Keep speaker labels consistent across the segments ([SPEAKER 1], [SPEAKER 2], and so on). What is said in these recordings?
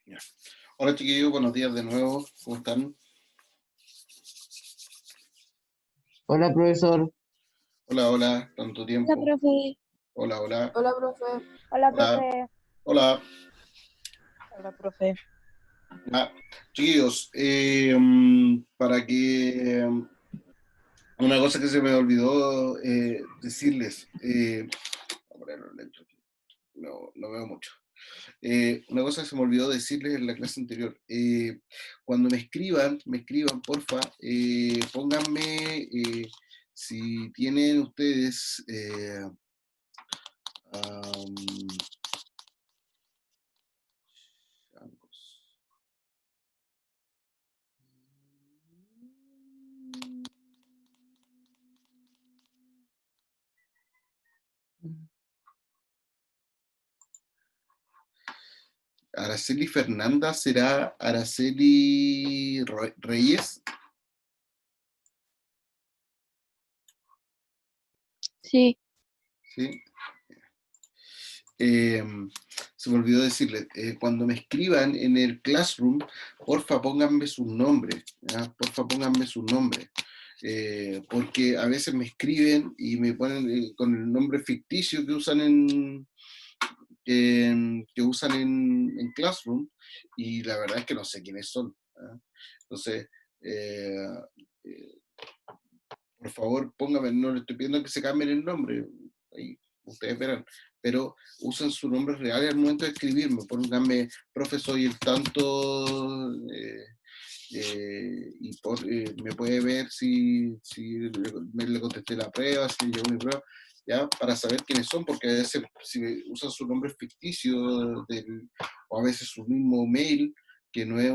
[SPEAKER 1] Ya. Hola chiquillos, buenos días de nuevo. ¿Cómo están?
[SPEAKER 2] Hola, profesor.
[SPEAKER 1] Hola, hola, tanto
[SPEAKER 3] Hola,
[SPEAKER 1] tiempo.
[SPEAKER 3] profe.
[SPEAKER 1] Hola, hola,
[SPEAKER 3] Hola, profe. Hola,
[SPEAKER 1] hola,
[SPEAKER 3] profe.
[SPEAKER 1] hola.
[SPEAKER 3] Hola, profe.
[SPEAKER 1] Ya. Chiquillos, para que una cosa que se me olvidó decirles, voy a ponerlo lento aquí, no veo mucho. Una cosa que se me olvidó decirles en la clase anterior, cuando me escriban, porfa, pónganme, si tienen ustedes, am, Araceli Fernanda, ¿será Araceli Reyes?
[SPEAKER 3] Sí.
[SPEAKER 1] ¿Sí? Eh, Se me olvidó decirle, cuando me escriban en el Classroom, porfa pónganme sus nombres, ¿ya? Porfa pónganme sus nombres, porque a veces me escriben y me ponen con el nombre ficticio que usan en Classroom, y la verdad es que no sé quiénes son, ¿ya? Entonces, eh, eh, por favor, póngame, no le estoy pidiendo que se cambien el nombre, ahí ustedes verán, pero usen su nombre real al momento de escribirme, pónganme, profe, soy el tanto, me puede ver si le contesté la prueba, si llegó mi prueba, ya, para saber quiénes son, porque a veces si usan su nombre ficticio o a veces su mismo mail, que no es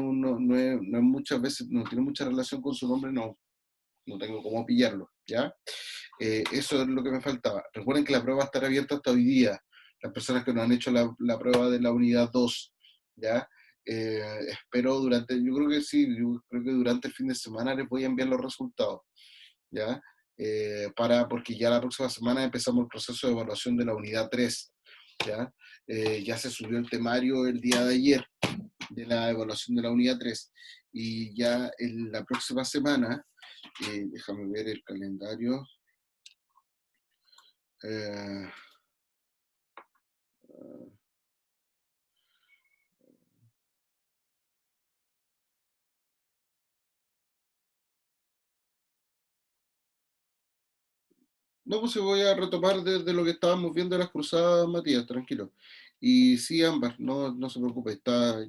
[SPEAKER 1] muchas veces, no tiene mucha relación con su nombre, no tengo cómo pillarlo, ¿ya? Eso es lo que me faltaba. Recuerden que la prueba va a estar abierta hasta hoy día. Las personas que no han hecho la prueba de la unidad 2, ¿ya? Espero yo creo que sí, yo creo que durante el fin de semana les voy a enviar los resultados, ¿ya? Porque ya la próxima semana empezamos el proceso de evaluación de la unidad 3, ¿ya? Ya se subió el temario el día de ayer de la evaluación de la unidad 3 y ya en la próxima semana, déjame ver el calendario. Eh, no, pues voy a retomar desde lo que estábamos viendo de las cruzadas, Matías, tranquilo. Y sí, Ámbar, no se preocupe,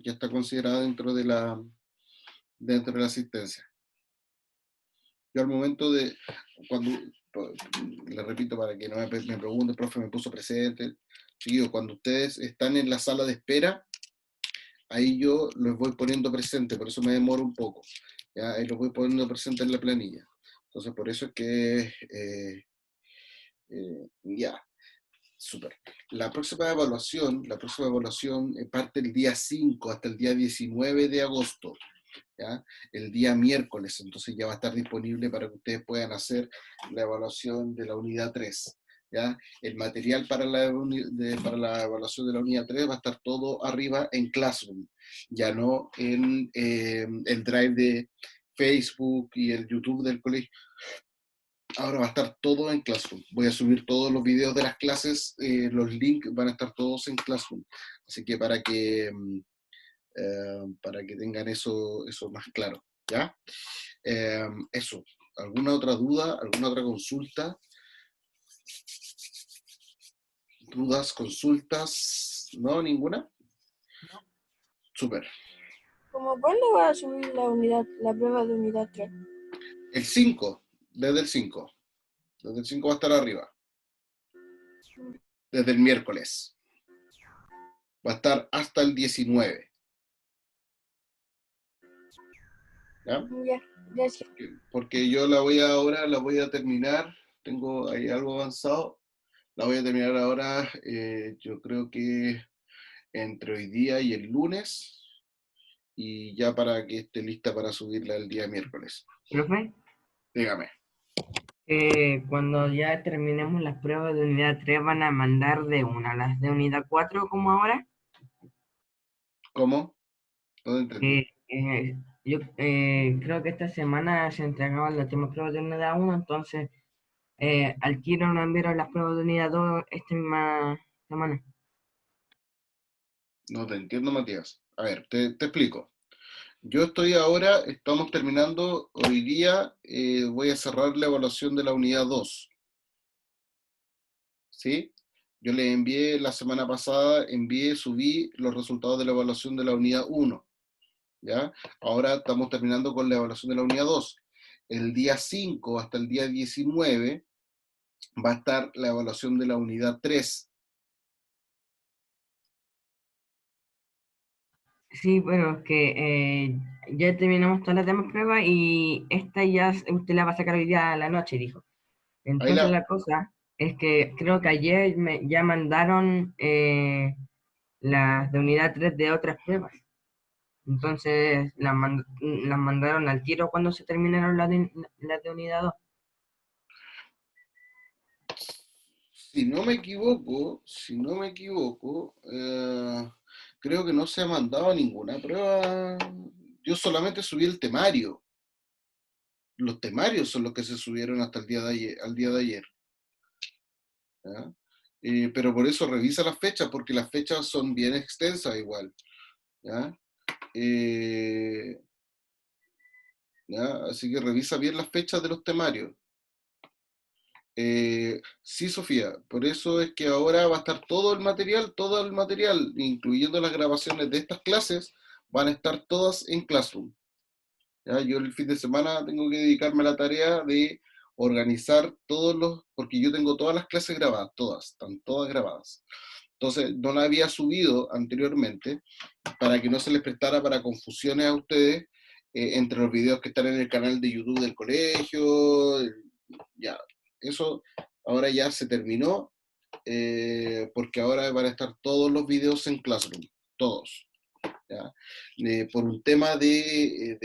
[SPEAKER 1] ya está considerada dentro de la asistencia. Yo al momento cuando, le repito para que no me pregunte, el profe me puso presente, chiquillos, cuando ustedes están en la sala de espera, ahí yo los voy poniendo presente, por eso me demoro un poco, ¿ya? Ahí los voy poniendo presente en la planilla. Entonces, por eso es que, ya, súper. La próxima evaluación parte el día 5 hasta el día 19 de agosto, ¿ya? El día miércoles, entonces ya va a estar disponible para que ustedes puedan hacer la evaluación de la unidad 3. ¿Ya? El material para la evaluación de la unidad 3 va a estar todo arriba en Classroom, ya no en el Drive de Facebook y el YouTube del colegio. Ahora va a estar todo en Classroom. Voy a subir todos los videos de las clases, los links van a estar todos en Classroom. Así que para que tengan eso más claro, ¿ya? Eso. ¿Alguna otra duda? ¿Alguna otra consulta? ¿Dudas, consultas? ¿No? ¿Ninguna? Súper.
[SPEAKER 3] ¿Cómo cuándo va a subir la prueba de unidad 3?
[SPEAKER 1] El 5, desde el 5. Desde el 5 va a estar arriba. Desde el miércoles. Va a estar hasta el 19. ¿Ya?
[SPEAKER 3] Ya, gracias.
[SPEAKER 1] Porque yo ahora la voy a terminar. Tengo ahí algo avanzado. La voy a terminar ahora, yo creo que entre hoy día y el lunes, y ya para que esté lista para subirla el día miércoles.
[SPEAKER 2] Profe,
[SPEAKER 1] Dígame.
[SPEAKER 2] cuando ya terminemos las pruebas de unidad 3 van a mandar de una a las de unidad 4 como ahora.
[SPEAKER 1] ¿Cómo? No entendí.
[SPEAKER 2] Yo creo que esta semana se entregaban las últimas pruebas de unidad 1, entonces al tiro nos enviaron las pruebas de unidad 2 esta misma semana.
[SPEAKER 1] No te entiendo, Matías. A ver, te explico. Yo estoy ahora, estamos terminando, hoy día voy a cerrar la evaluación de la unidad 2, ¿sí? Yo le envié la semana pasada, subí los resultados de la evaluación de la unidad 1, ¿ya? Ahora estamos terminando con la evaluación de la unidad 2. El día 5 hasta el día 19 va a estar la evaluación de la unidad 3.
[SPEAKER 2] Sí, pero es que ya terminamos todas las demás pruebas y esta ya usted la va a sacar hoy día a la noche, dijo.
[SPEAKER 1] Ahí
[SPEAKER 2] Entonces
[SPEAKER 1] la,
[SPEAKER 2] la cosa es que creo que ayer ya mandaron las de unidad 3 de otras pruebas. Entonces las mandaron al tiro cuando se terminaron las de unidad 2.
[SPEAKER 1] si no me equivoco, creo que no se ha mandado ninguna prueba. Yo solamente subí el temario. Los temarios son los que se subieron hasta el día de ayer, al día de ayer. ¿Ya? Pero por eso revisa las fechas, porque las fechas son bien extensas igual. ¿Ya? Eh, ¿Ya? Así que revisa bien las fechas de los temarios. Sí, Sofía, por eso es que ahora va a estar todo el material, incluyendo las grabaciones de estas clases, van a estar todas en Classroom. ¿Ya? Yo el fin de semana tengo que dedicarme a la tarea de organizar porque yo tengo todas las clases grabadas, todas, están todas grabadas. Entonces, no la había subido anteriormente para que no se les prestara para confusiones a ustedes entre los videos que están en el canal de YouTube del colegio. Ya, eso ahora ya se terminó, porque ahora van a estar todos los videos en Classroom, todos. ¿Ya? Por un tema de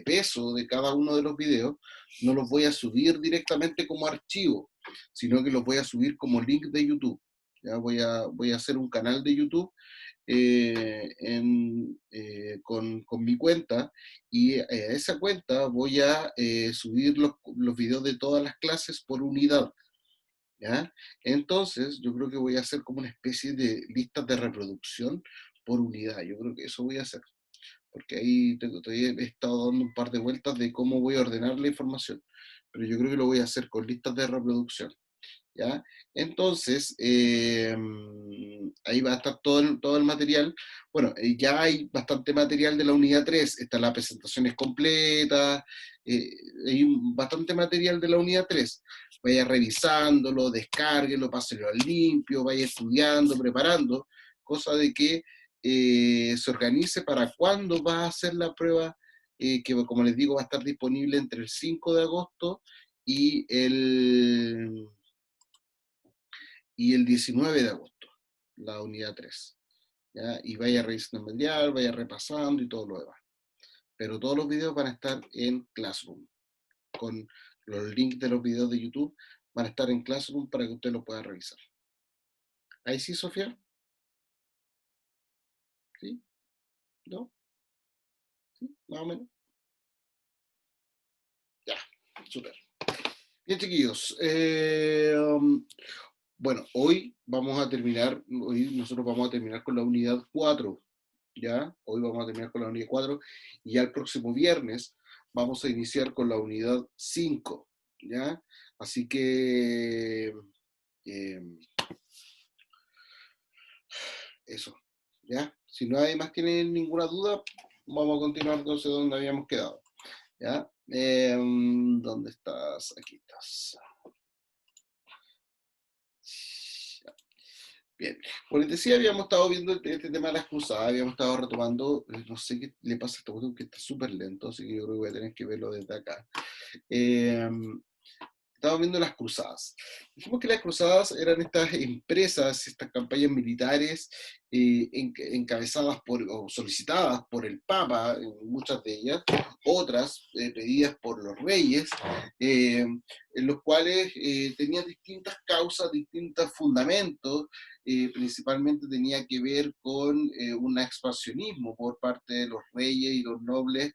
[SPEAKER 1] peso de cada uno de los videos, no los voy a subir directamente como archivo, sino que los voy a subir como link de YouTube. ¿Ya? Voy a hacer un canal de YouTube con mi cuenta, y a esa cuenta voy a subir los videos de todas las clases por unidad. ¿Ya? Entonces, yo creo que voy a hacer como una especie de listas de reproducción por unidad. Yo creo que eso voy a hacer, porque ahí todavía he estado dando un par de vueltas de cómo voy a ordenar la información, pero yo creo que lo voy a hacer con listas de reproducción. ¿Ya? Entonces, ahí va a estar todo el material. Bueno, ya hay bastante material de la unidad 3, están las presentaciones completas, eh, hay bastante material de la unidad 3. Vaya revisándolo, descárguelo, páselo al limpio, vaya estudiando, preparando, cosa de que se organice para cuándo va a hacer la prueba, que como les digo va a estar disponible entre el 5 de agosto y el 19 de agosto, la unidad 3. ¿Ya? Y vaya revisando el material, vaya repasando y todo lo demás. Pero todos los videos van a estar en Classroom, con los links de los videos de YouTube, van a estar en Classroom para que usted lo pueda revisar. ¿Ahí sí, Sofía? ¿Sí? ¿No? ¿Sí? ¿Más o menos? Ya, súper. Bien, chiquillos. Bueno, hoy nosotros vamos a terminar con la unidad 4. ¿Ya? Hoy vamos a terminar con la unidad 4 y ya el próximo viernes vamos a iniciar con la unidad 5, ¿ya? Así que eso, ¿ya? Si no hay más tienen ninguna duda, vamos a continuar entonces donde habíamos quedado, ¿ya? ¿Dónde estás? Aquí estás. Bien, como les decía, habíamos estado viendo este tema de las cruzadas, habíamos estado retomando, no sé qué le pasa a este botón que está súper lento, así que yo creo que voy a tener que verlo desde acá. estamos viendo las cruzadas. Dijimos que las cruzadas eran estas empresas, estas campañas militares encabezadas o solicitadas por el Papa, muchas de ellas, otras pedidas por los reyes, en los cuales tenían distintas causas, distintos fundamentos, principalmente tenía que ver con un expansionismo por parte de los reyes y los nobles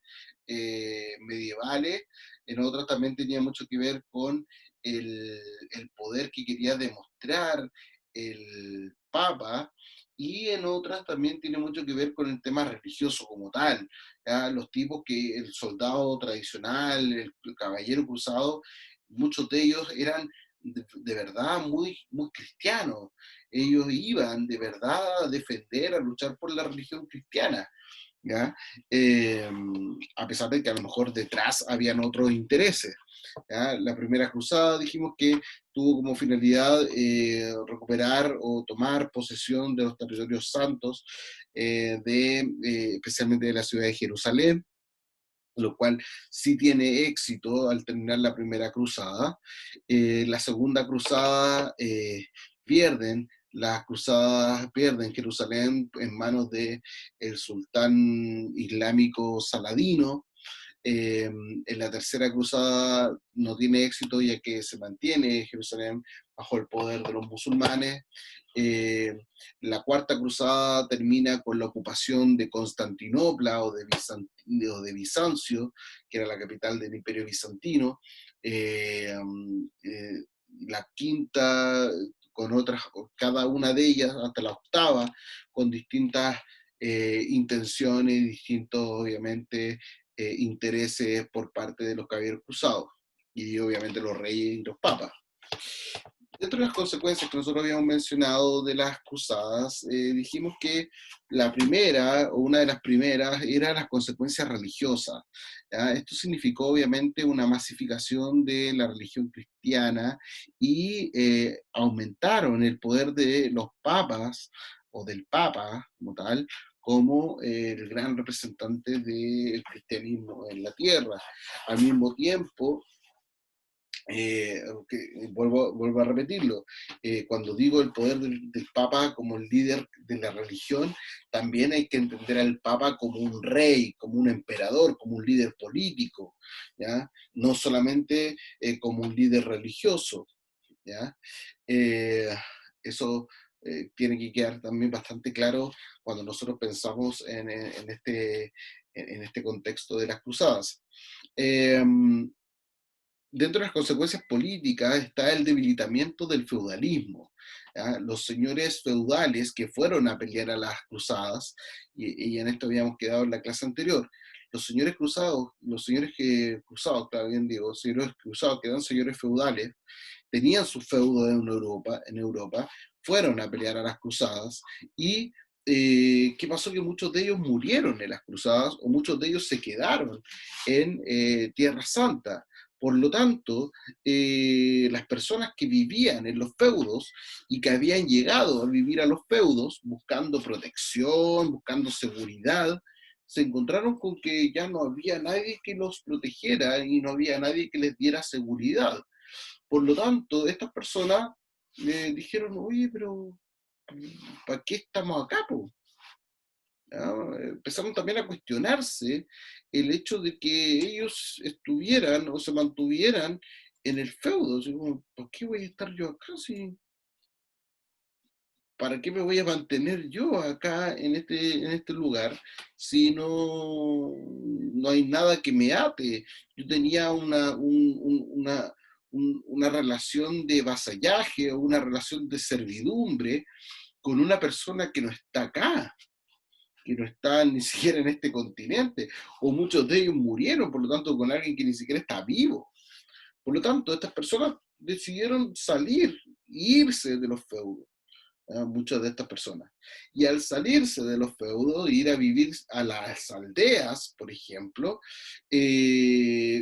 [SPEAKER 1] medievales. En otras también tenía mucho que ver con el poder que quería demostrar el Papa, y en otras también tiene mucho que ver con el tema religioso como tal. ¿Ya? Los tipos que el soldado tradicional, el caballero cruzado, muchos de ellos eran de verdad muy, muy cristianos. Ellos iban de verdad a defender, a luchar por la religión cristiana. ¿Ya? Eh, a pesar de que a lo mejor detrás habían otros intereses. ¿Ya? La primera cruzada dijimos que tuvo como finalidad recuperar o tomar posesión de los territorios santos, especialmente de la ciudad de Jerusalén, lo cual sí tiene éxito al terminar la primera cruzada. La segunda cruzada las cruzadas pierden Jerusalén en manos de el sultán islámico Saladino. En la tercera cruzada no tiene éxito, ya que se mantiene Jerusalén bajo el poder de los musulmanes. Eh, la cuarta cruzada termina con la ocupación de Constantinopla o de Bizancio, que era la capital del Imperio Bizantino. La quinta, con otras, cada una de ellas, hasta la octava, con distintas intenciones, distintos, obviamente, intereses por parte de los caballeros cruzados, y obviamente los reyes y los papas. Dentro de las consecuencias que nosotros habíamos mencionado de las cruzadas, dijimos que la primera, o una de las primeras, era las consecuencias religiosas. ¿Ya? Esto significó obviamente una masificación de la religión cristiana, y aumentaron el poder de los papas, o del papa como tal, como el gran representante del cristianismo en la tierra. Al mismo tiempo, vuelvo a repetirlo, cuando digo el poder del Papa como el líder de la religión, también hay que entender al Papa como un rey, como un emperador, como un líder político, ¿ya? No solamente como un líder religioso. ¿Ya? Eh, eso tiene que quedar también bastante claro cuando nosotros pensamos en este contexto de las cruzadas. Eh, Dentro de las consecuencias políticas está el debilitamiento del feudalismo. ¿Ya? Los señores feudales que fueron a pelear a las cruzadas, y en esto habíamos quedado en la clase anterior, los señores cruzados, claro, bien digo, los señores cruzados que eran señores feudales, tenían su feudo en Europa, fueron a pelear a las cruzadas, y ¿qué pasó? Que muchos de ellos murieron en las cruzadas, o muchos de ellos se quedaron en Tierra Santa. Por lo tanto, las personas que vivían en los feudos y que habían llegado a vivir a los feudos buscando protección, buscando seguridad, se encontraron con que ya no había nadie que los protegiera y no había nadie que les diera seguridad. Por lo tanto, estas personas dijeron, oye, pero ¿para qué estamos acá, po? ¿Ya? Empezaron también a cuestionarse el hecho de que ellos estuvieran o se mantuvieran en el feudo. Así como, ¿por qué voy a estar yo acá? ¿Para qué me voy a mantener yo acá en este lugar si no hay nada que me ate? Yo tenía una relación de vasallaje o una relación de servidumbre con una persona que no está acá, que no está ni siquiera en este continente, o muchos de ellos murieron, por lo tanto, con alguien que ni siquiera está vivo. Por lo tanto, estas personas decidieron salir, irse de los feudos, muchas de estas personas. Y al salirse de los feudos, ir a vivir a las aldeas, por ejemplo,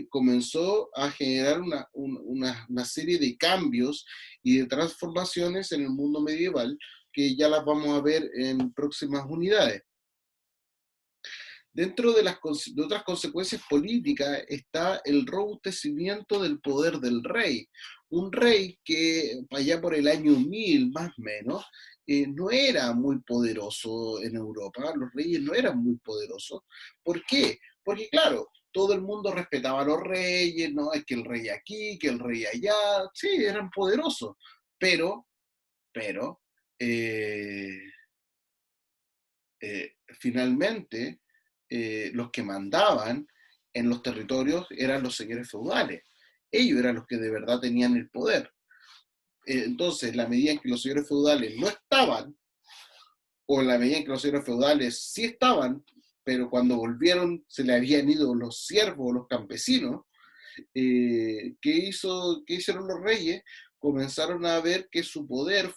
[SPEAKER 1] comenzó a generar una serie de cambios y de transformaciones en el mundo medieval, que ya las vamos a ver en próximas unidades. Dentro de otras consecuencias políticas está el robustecimiento del poder del rey. un rey que allá por el año 1000 más o menos, no era muy poderoso en Europa, los reyes no eran muy poderosos. ¿Por qué? Porque claro, todo el mundo respetaba a los reyes, ¿no? Es que el rey aquí, que el rey allá, sí, eran poderosos, pero, eh, finalmente los que mandaban en los territorios eran los señores feudales. Ellos eran los que de verdad tenían el poder. Entonces, en la medida en que los señores feudales no estaban, o en la medida en que los señores feudales sí estaban, pero cuando volvieron se le habían ido los siervos, los campesinos, ¿qué hicieron los reyes? Comenzaron a ver que su poder,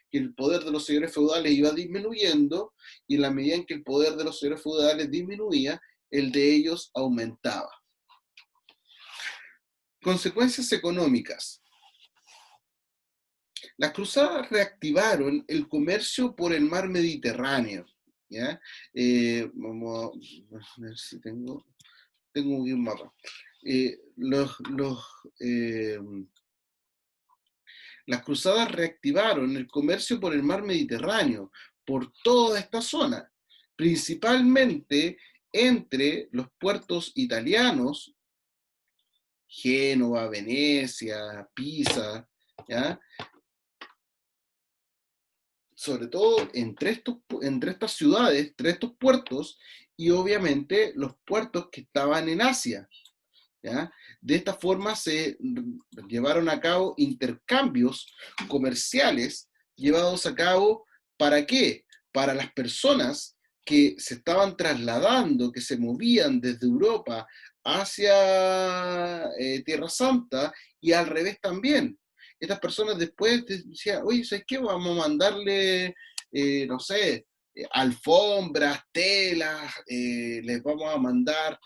[SPEAKER 1] que el poder de los señores feudales iba disminuyendo, y en la medida en que el poder de los señores feudales disminuía, el de ellos aumentaba. Consecuencias económicas. Las cruzadas reactivaron el comercio por el mar Mediterráneo. ¿Ya? Vamos a ver si tengo un mapa. Eh, los, los, eh, las cruzadas reactivaron el comercio por el mar Mediterráneo, por toda esta zona, principalmente entre los puertos italianos, Génova, Venecia, Pisa, ¿ya? Sobre todo entre estas ciudades, entre estos puertos, y obviamente los puertos que estaban en Asia. ¿Ya? De esta forma se llevaron a cabo intercambios comerciales llevados a cabo, ¿para qué? Para las personas que se estaban trasladando, que se movían desde Europa hacia Tierra Santa, y al revés también. Estas personas después decían, oye, ¿sabes qué? Vamos a mandarle, no sé, alfombras, telas, les vamos a mandar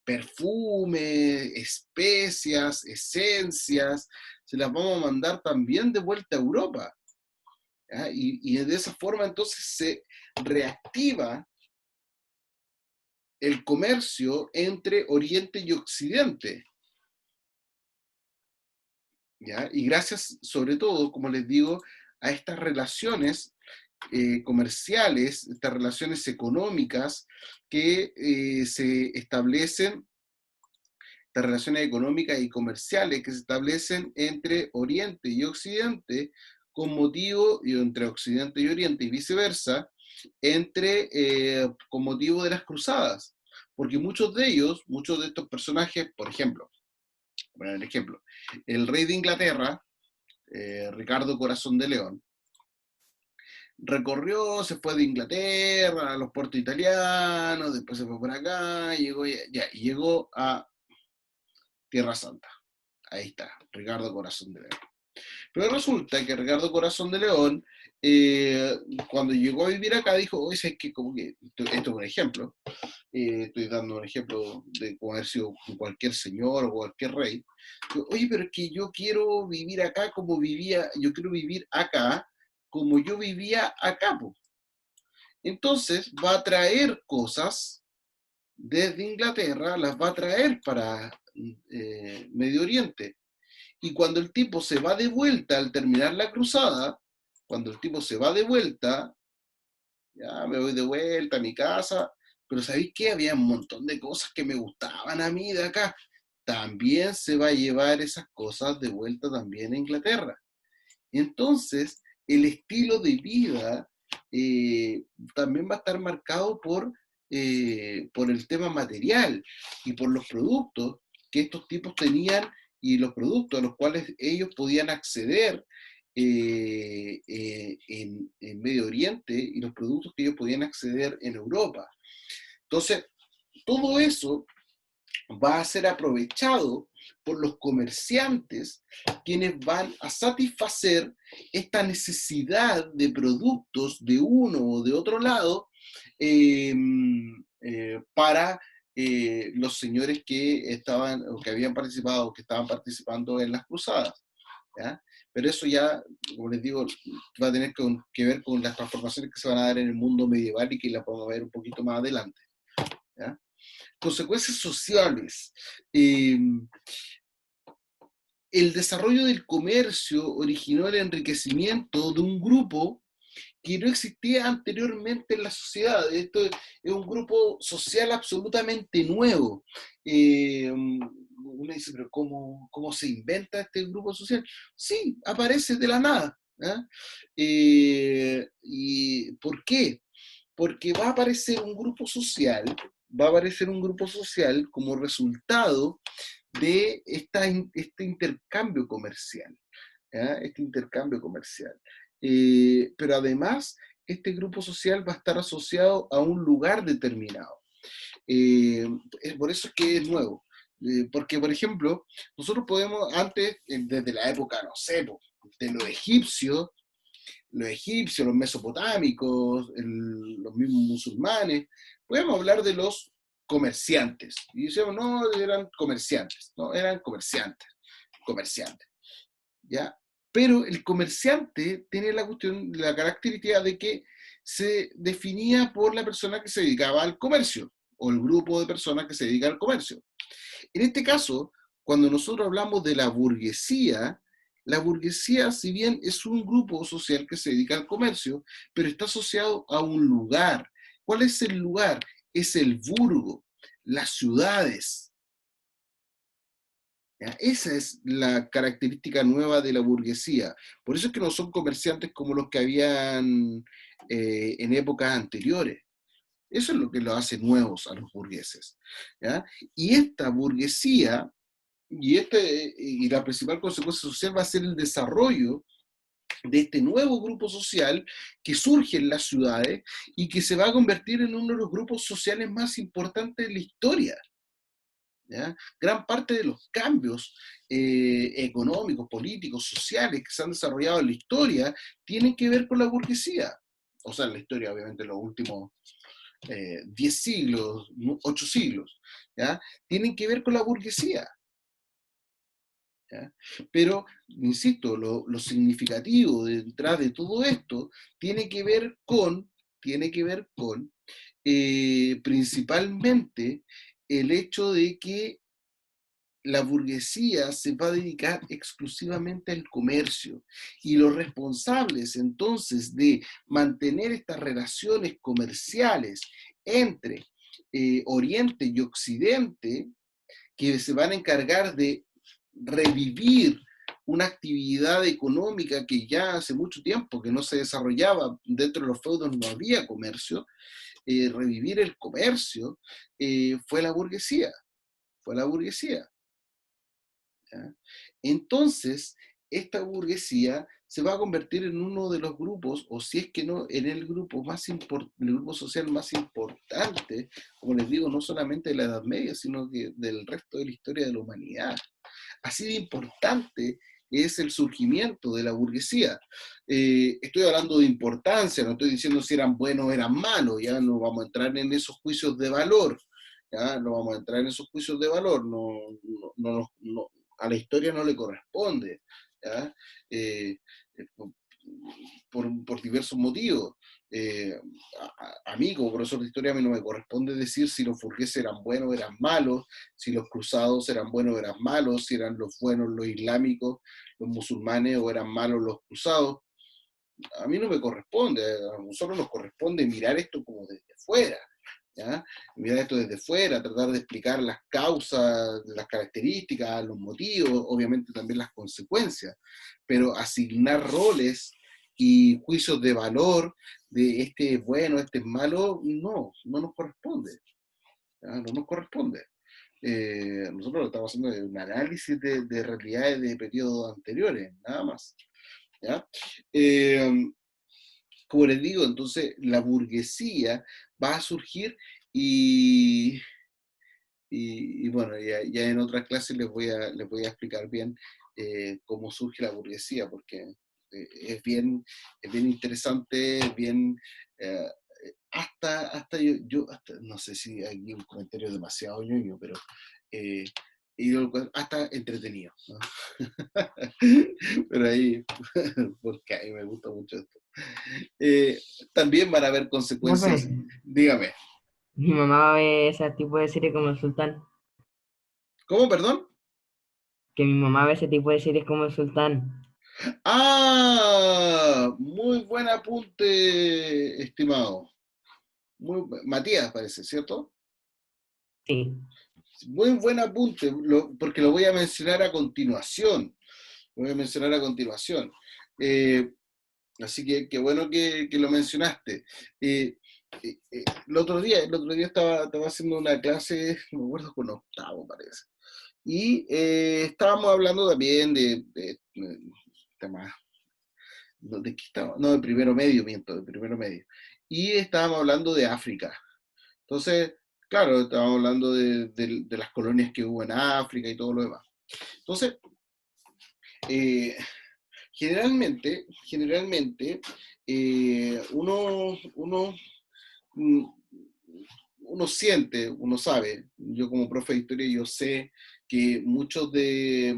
[SPEAKER 1] perfume, especias, esencias, se las vamos a mandar también de vuelta a Europa. ¿Ya? Y de esa forma entonces se reactiva el comercio entre Oriente y Occidente. ¿Ya? Y gracias sobre todo, como les digo, a estas relaciones comerciales, estas relaciones económicas que se establecen, estas relaciones económicas y comerciales que se establecen entre Oriente y Occidente, con motivo, y entre Occidente y Oriente y viceversa, con motivo de las cruzadas. Porque muchos de estos personajes, por ejemplo, el ejemplo, el rey de Inglaterra, Ricardo Corazón de León, recorrió, se fue de Inglaterra a los puertos italianos, después se fue por acá, y llegó a Tierra Santa. Ahí está, Ricardo Corazón de León. Pero resulta que Ricardo Corazón de León, cuando llegó a vivir acá, dijo, oye, es que como que, esto es un ejemplo, estoy dando un ejemplo de cómo haber sido cualquier señor o cualquier rey, oye, pero es que yo quiero vivir acá como vivía, yo quiero vivir acá como yo vivía acá, po. Entonces va a traer cosas desde Inglaterra, las va a traer para Medio Oriente. Y cuando el tipo se va de vuelta al terminar la cruzada, cuando el tipo se va de vuelta, ya me voy de vuelta a mi casa, pero ¿sabéis qué? Había un montón de cosas que me gustaban a mí de acá. También se va a llevar esas cosas de vuelta también a Inglaterra. Entonces, el estilo de vida también va a estar marcado por el tema material y por los productos que estos tipos tenían, y los productos a los cuales ellos podían acceder en Medio Oriente, y los productos que ellos podían acceder en Europa. Entonces, todo eso va a ser aprovechado por los comerciantes, quienes van a satisfacer esta necesidad de productos de uno o de otro lado para los señores que estaban o que habían participado o que estaban participando en las cruzadas. ¿Ya? Pero eso ya, como les digo, va a tener que ver con las transformaciones que se van a dar en el mundo medieval, y que las vamos a ver un poquito más adelante. ¿Ya? Consecuencias sociales. el desarrollo del comercio originó el enriquecimiento de un grupo que no existía anteriormente en la sociedad. Esto es un grupo social absolutamente nuevo. Uno dice, pero ¿cómo se inventa este grupo social? Sí, aparece de la nada. ¿Ah? ¿Y por qué? Porque va a aparecer un grupo social como resultado de este intercambio comercial. ¿Ya? Este intercambio comercial. Pero además, este grupo social va a estar asociado a un lugar determinado. Es por eso es que es nuevo. Porque, por ejemplo, nosotros podemos, antes, desde la época, no sé, de los egipcios, los mesopotámicos, los mismos musulmanes, podemos hablar de los comerciantes. Y decíamos, no, eran comerciantes, no, eran comerciantes, ¿ya? Pero el comerciante tiene la característica de que se definía por la persona que se dedicaba al comercio, o el grupo de personas que se dedica al comercio. En este caso, cuando nosotros hablamos de la burguesía, si bien es un grupo social que se dedica al comercio, pero está asociado a un lugar. ¿Cuál es el lugar? Es el burgo, las ciudades. ¿Ya? Esa es la característica nueva de la burguesía. Por eso es que no son comerciantes como los que habían en épocas anteriores. Eso es lo que los hace nuevos a los burgueses. ¿Ya? Y esta burguesía, y la principal consecuencia social va a ser el desarrollo de este nuevo grupo social que surge en las ciudades y que se va a convertir en uno de los grupos sociales más importantes de la historia. ¿Ya? Gran parte de los cambios económicos, políticos, sociales que se han desarrollado en la historia tienen que ver con la burguesía. O sea, en la historia, obviamente, los últimos 10 siglos, 8 siglos, ¿ya? Tienen que ver con la burguesía. ¿Ya? Pero, insisto, lo significativo detrás de todo esto tiene que ver con principalmente el hecho de que la burguesía se va a dedicar exclusivamente al comercio y los responsables entonces de mantener estas relaciones comerciales entre Oriente y Occidente, que se van a encargar de revivir una actividad económica que ya hace mucho tiempo que no se desarrollaba, dentro de los feudos no había comercio, revivir el comercio, fue la burguesía, fue la burguesía. ¿Ya? Entonces, esta burguesía se va a convertir en uno de los grupos, o si es que no, en el grupo el grupo social más importante, como les digo, no solamente de la Edad Media, sino que del resto de la historia de la humanidad. Así de importante es el surgimiento de la burguesía. Estoy hablando de importancia, no estoy diciendo si eran buenos o eran malos, ya no vamos a entrar en esos juicios de valor, ya no vamos a entrar en esos juicios de valor, no, a la historia no le corresponde, ¿ya? Eh, por diversos motivos. Amigo, profesor de historia, a mí no me corresponde decir si los burgueses eran buenos o eran malos, si los cruzados eran buenos o eran malos, si eran los buenos los islámicos, los musulmanes o eran malos los cruzados. A mí no me corresponde, a nosotros nos corresponde mirar esto como desde fuera. ¿Ya? Mirar esto desde fuera, tratar de explicar las causas, las características, los motivos, obviamente también las consecuencias, pero asignar roles y juicios de valor de este es bueno, este es malo, no nos corresponde, ¿ya? No nos corresponde. Nosotros lo estamos haciendo de un análisis de realidades de periodos anteriores, nada más. ¿Ya? Como les digo, entonces la burguesía va a surgir y, y bueno, ya en otras clases les voy a explicar bien cómo surge la burguesía, porque es bien interesante, eh, hasta no sé si hay un comentario demasiado ñoño, pero eh, hasta entretenido, ¿no? Pero ahí, porque a mí me gusta mucho esto. Eh, También van a haber
[SPEAKER 2] Profe,
[SPEAKER 1] consecuencias, dígame.
[SPEAKER 2] mi mamá ve ese tipo de serie como el Sultán.
[SPEAKER 1] ¿Cómo, perdón?
[SPEAKER 2] Que mi mamá ve ese tipo de series como El Sultán.
[SPEAKER 1] Ah, muy buen apunte, estimado. Matías parece, ¿cierto?
[SPEAKER 2] Sí.
[SPEAKER 1] Muy buen apunte, porque lo voy a mencionar a continuación. Lo voy a mencionar a continuación. Eh, Así que qué bueno que lo mencionaste. El otro día estaba haciendo una clase, no me acuerdo, con octavo parece. Y estábamos hablando también de temas, ¿de qué estaba? No, de primero medio, miento, de primero medio. Y estábamos hablando de África. Entonces, claro, estábamos hablando de las colonias que hubo en África y todo lo demás. Entonces, eh, generalmente mm, uno siente, uno sabe, yo como profe de historia, yo sé que muchos de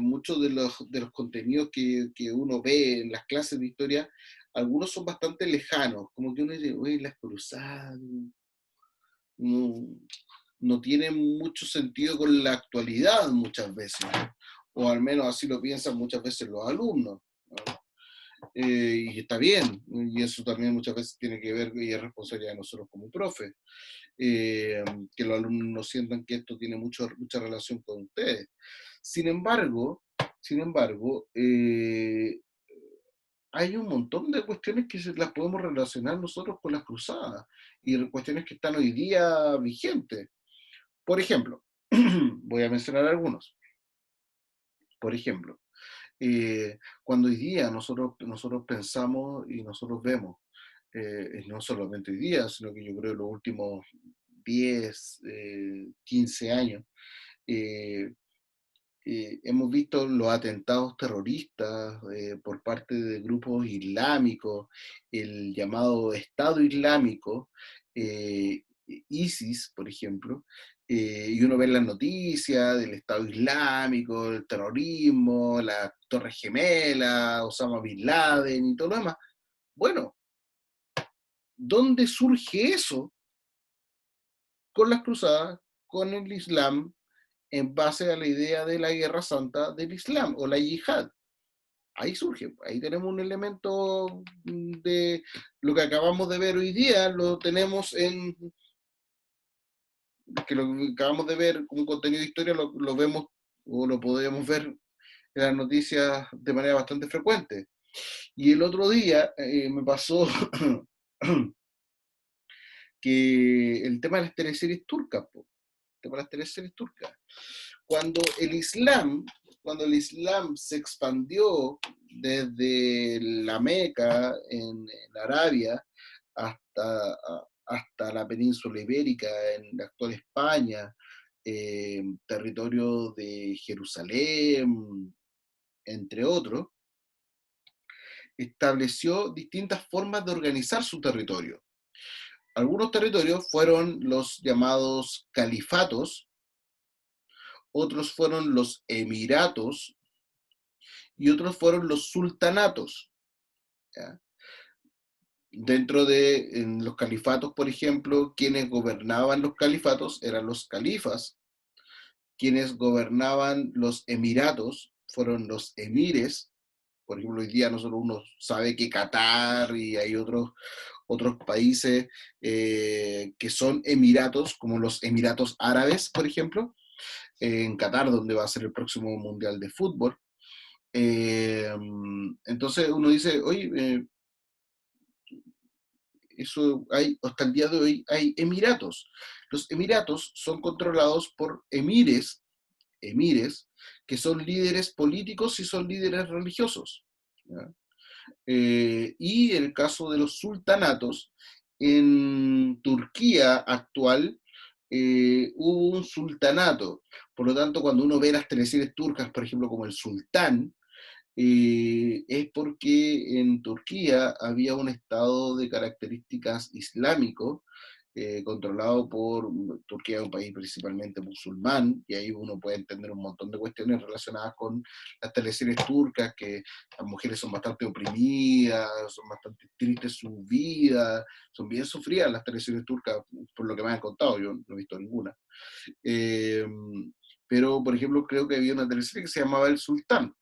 [SPEAKER 1] los contenidos que uno ve en las clases de historia, algunos son bastante lejanos, como que uno dice, oye, las cruzadas, no, no tienen mucho sentido con la actualidad muchas veces, o al menos así lo piensan muchas veces los alumnos, ¿no? Y está bien, y eso también muchas veces tiene que ver y es responsabilidad de nosotros como profe, eh, que los alumnos no sientan que esto tiene mucha relación con ustedes. Sin embargo, hay un montón de cuestiones que las podemos relacionar nosotros con las cruzadas y cuestiones que están hoy día vigentes. Por ejemplo, voy a mencionar algunos. Por ejemplo, cuando hoy día nosotros pensamos y nosotros vemos, no solamente hoy día, sino que yo creo en los últimos 10, 15 años, eh, hemos visto los atentados terroristas por parte de grupos islámicos, el llamado Estado Islámico, ISIS, por ejemplo, y uno ve las noticias del Estado Islámico, el terrorismo, la Torre Gemela, Osama Bin Laden y todo lo demás. Bueno, ¿dónde surge eso? Con las cruzadas, con el Islam, en base a la idea de la guerra santa del Islam o la yihad. Ahí surge, ahí tenemos un elemento de lo que acabamos de ver hoy día, lo tenemos que lo que acabamos de ver como contenido de historia, lo vemos o lo podemos ver en las noticias de manera bastante frecuente. Y el otro día me pasó que el tema de las teleseries turcas, el tema de las teleseries turcas. Cuando el Islam, cuando el Islam se expandió desde la Meca en Arabia hasta, hasta la península ibérica, en la actual España, territorio de Jerusalén, entre otros, estableció distintas formas de organizar su territorio. Algunos territorios fueron los llamados califatos, otros fueron los emiratos y otros fueron los sultanatos. ¿Ya? Dentro de en los califatos, por ejemplo, quienes gobernaban los califatos eran los califas, quienes gobernaban los emiratos fueron los emires. Por ejemplo, hoy día nosotros uno sabe que Qatar y hay otros países que son emiratos, como los Emiratos Árabes, por ejemplo, en Qatar, donde va a ser el próximo Mundial de Fútbol. Eh, entonces uno dice, oye, eso hay, hasta el día de hoy hay emiratos. Los emiratos son controlados por emires, que son líderes políticos y son líderes religiosos. ¿Ya? Y en el caso de los sultanatos, en Turquía actual hubo un sultanato. Por lo tanto, cuando uno ve las teleseries turcas, por ejemplo, como El Sultán, es porque en Turquía había un estado de características islámico, controlado por Turquía, es un país principalmente musulmán, y ahí uno puede entender un montón de cuestiones relacionadas con las teleseries turcas, que las mujeres son bastante oprimidas, son bastante tristes sus vidas, son bien sufridas las teleseries turcas, por lo que me han contado, yo no he visto ninguna. Eh, pero por ejemplo creo que había una teleserie que se llamaba El Sultán.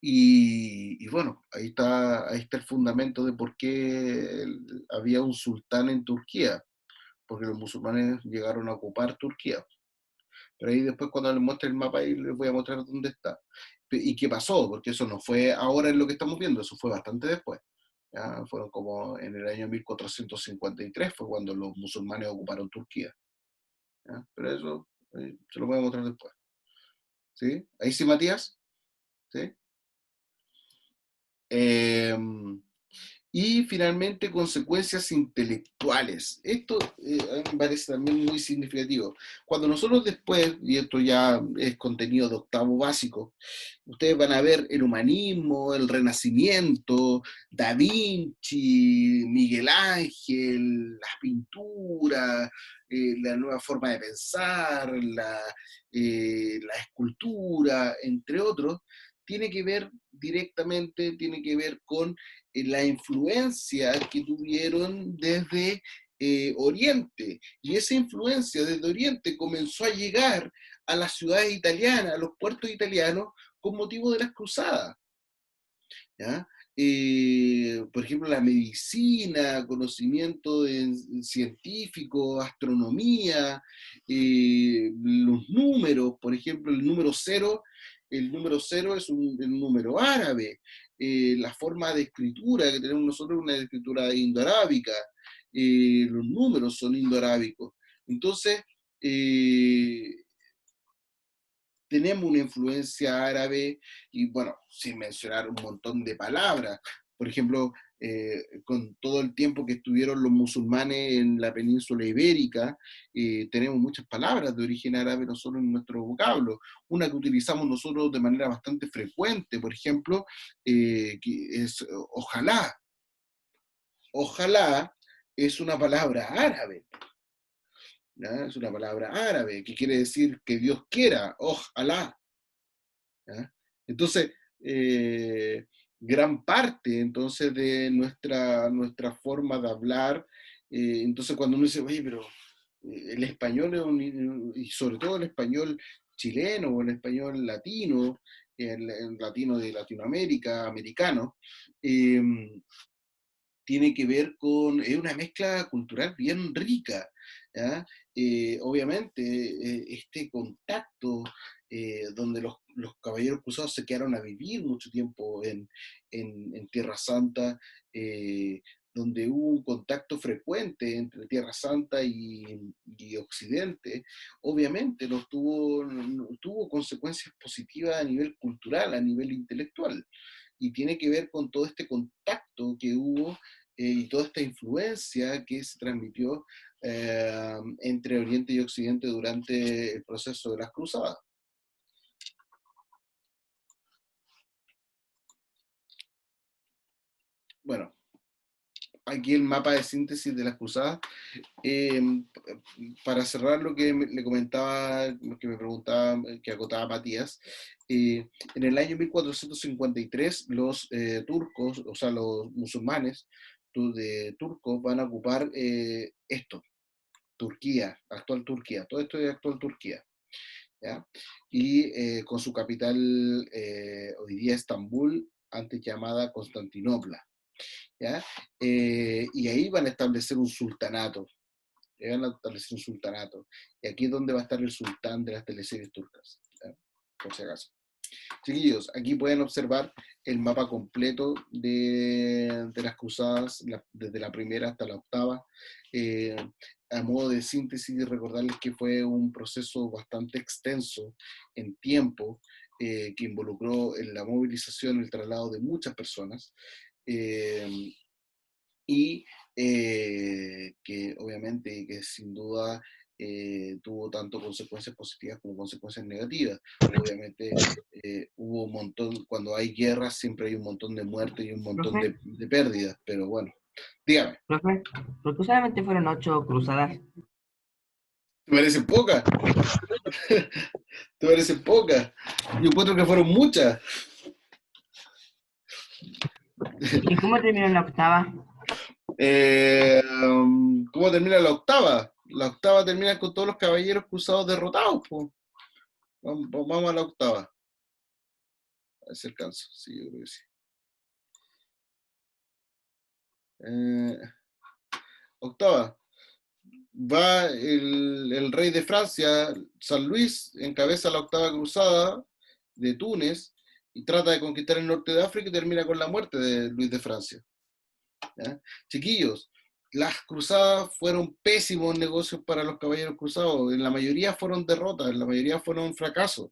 [SPEAKER 1] Y bueno, ahí está el fundamento de por qué había un sultán en Turquía, porque los musulmanes llegaron a ocupar Turquía. Pero ahí después cuando les muestre el mapa, ahí les voy a mostrar dónde está. Y qué pasó, porque eso no fue ahora en lo que estamos viendo, eso fue bastante después. ¿Ya? Fueron como en el año 1453, fue cuando los musulmanes ocuparon Turquía. ¿Ya? Pero eso se lo voy a mostrar después. ¿Sí? Ahí sí, Matías. ¿Sí? Y finalmente, consecuencias intelectuales. Esto a mí me parece también muy significativo. Cuando nosotros después, y esto ya es contenido de octavo básico, ustedes van a ver el humanismo, el renacimiento, Da Vinci, Miguel Ángel, las pinturas, la nueva forma de pensar, la escultura, entre otros, tiene que ver directamente, tiene que ver con la influencia que tuvieron desde Oriente. Y esa influencia desde Oriente comenzó a llegar a las ciudades italianas, a los puertos italianos, con motivo de las cruzadas. ¿Ya? Por ejemplo, la medicina, conocimiento científico, astronomía, los números, por ejemplo, el número cero es el número árabe, la forma de escritura que tenemos nosotros es una escritura indoarábica, los números son indoarábicos. Entonces, eh, tenemos una influencia árabe y bueno, sin mencionar un montón de palabras. Por ejemplo, con todo el tiempo que estuvieron los musulmanes en la península ibérica, tenemos muchas palabras de origen árabe nosotros en nuestro vocablo. Una que utilizamos nosotros de manera bastante frecuente, por ejemplo, que es ojalá. Ojalá es una palabra árabe. ¿Ya? Es una palabra árabe que quiere decir que Dios quiera, ojalá. ¿Ya? Entonces, gran parte entonces de nuestra forma de hablar, entonces cuando uno dice, oye, pero el español y sobre todo el español chileno o el español latino, el latino de Latinoamérica, americano, eh, tiene que ver con, es una mezcla cultural bien rica, ¿ya? Obviamente, este contacto donde los caballeros cruzados se quedaron a vivir mucho tiempo en Tierra Santa, donde hubo un contacto frecuente entre Tierra Santa y Occidente, obviamente tuvo consecuencias positivas a nivel cultural, a nivel intelectual, y tiene que ver con todo este contacto que hubo y toda esta influencia que se transmitió entre Oriente y Occidente durante el proceso de las cruzadas. Bueno, aquí el mapa de síntesis de las cruzadas. Eh, para cerrar lo que le comentaba, que me preguntaba, que acotaba Matías, en el año 1453 los turcos, o sea, los musulmanes de turcos van a ocupar esto, Turquía, actual Turquía, todo esto es actual Turquía, ¿ya? Y con su capital hoy día Estambul, antes llamada Constantinopla, ¿ya? Y ahí van a establecer un sultanato, van a establecer un sultanato, y aquí es donde va a estar el sultán de las teleseries turcas, ¿ya? Por si acaso. Chiquillos, aquí pueden observar el mapa completo de las cruzadas, desde la primera hasta la octava. A modo de síntesis, recordarles que fue un proceso bastante extenso en tiempo, que involucró en la movilización, el traslado de muchas personas, y que obviamente, que sin duda tuvo tanto consecuencias positivas como consecuencias negativas. Obviamente hubo un montón, cuando hay guerras siempre hay un montón de muertes y un montón
[SPEAKER 2] Profe,
[SPEAKER 1] de pérdidas, pero bueno, dígame,
[SPEAKER 2] profe, ¿por qué solamente fueron 8 cruzadas?
[SPEAKER 1] ¿te parecen pocas? ¿Te parecen pocas? Yo encuentro que fueron muchas.
[SPEAKER 2] ¿Y cómo terminó la octava?
[SPEAKER 1] ¿Cómo termina la octava? La octava termina con todos los caballeros cruzados derrotados, po. Vamos a la octava. A ver si alcanzo. Sí, yo creo que sí. Octava. Va el rey de Francia, San Luis, encabeza la octava cruzada de Túnez y trata de conquistar el norte de África y termina con la muerte de Luis de Francia. ¿Ya? Chiquillos, las cruzadas fueron pésimos negocios para los caballeros cruzados. En la mayoría fueron derrotas, en la mayoría fueron fracasos.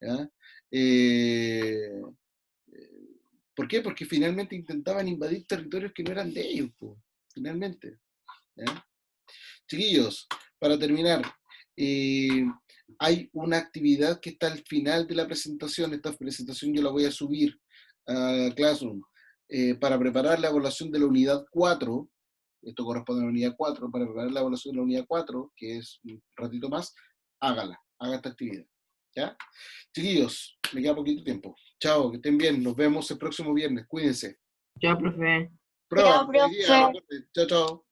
[SPEAKER 1] ¿Ya? Eh, ¿Por qué? Porque finalmente intentaban invadir territorios que no eran de ellos, po, finalmente. ¿Ya? Chiquillos, para terminar, eh, hay una actividad que está al final de la presentación. Esta presentación yo la voy a subir a Classroom para preparar la evaluación de la unidad 4. Esto corresponde a la unidad 4. Para preparar la evaluación de la unidad 4, que es un ratito más, haga esta actividad. ¿Ya? Chiquillos, me queda poquito tiempo. Chao, que estén bien. Nos vemos el próximo viernes. Cuídense.
[SPEAKER 2] Chao, profe.
[SPEAKER 1] Prueba,
[SPEAKER 3] Chao,
[SPEAKER 1] hoy día,
[SPEAKER 3] profe.
[SPEAKER 1] recuerden. Chao, chao.